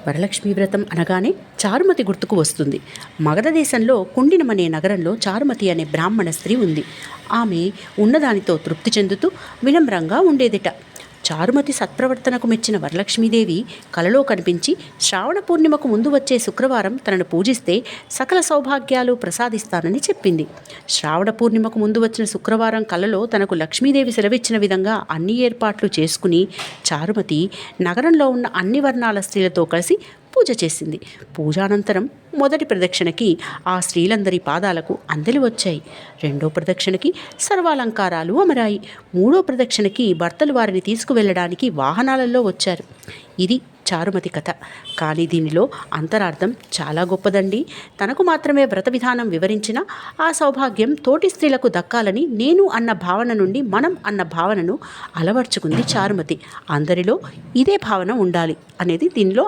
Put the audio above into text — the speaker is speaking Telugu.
వరలక్ష్మి వ్రతం అనగానే చారుమతి గుర్తుకు వస్తుంది. మగధ దేశంలో కుండినమనే నగరంలో చారుమతి అనే బ్రాహ్మణ స్త్రీ ఉంది. ఆమె ఉన్నదానితో తృప్తి చెందుతూ వినమ్రంగా ఉండేదిట. చారుమతి సత్ప్రవర్తనకు మెచ్చిన వరలక్ష్మీదేవి కలలో కనిపించి శ్రావణ పూర్ణిమకు ముందు వచ్చే శుక్రవారం తనను పూజిస్తే సకల సౌభాగ్యాలు ప్రసాదిస్తానని చెప్పింది. శ్రావణ పూర్ణిమకు ముందు వచ్చిన శుక్రవారం కలలో తనకు లక్ష్మీదేవి సెలవిచ్చిన విధంగా అన్ని ఏర్పాట్లు చేసుకుని చారుమతి నగరంలో ఉన్న అన్ని వర్ణాల స్త్రీలతో కలిసి పూజ చేసింది. పూజానంతరం మొదటి ప్రదక్షిణకి ఆ స్త్రీలందరి పాదాలకు అందెలు వచ్చాయి. రెండో ప్రదక్షిణకి సర్వాలంకారాలు అమరాయి. మూడో ప్రదక్షిణకి భర్తలు వారిని తీసుకువెళ్ళడానికి వాహనాలలో వచ్చారు. ఇది చారుమతి కథ. కానీ దీనిలో అంతరార్థం చాలా గొప్పదండి. తనకు మాత్రమే వ్రత విధానం వివరించిన ఆ సౌభాగ్యం తోటి స్త్రీలకు దక్కాలని నేను అన్న భావన నుండి మనం అన్న భావనను అలవర్చుకుంది చారుమతి. అందరిలో ఇదే భావన ఉండాలి అనేది దీనిలో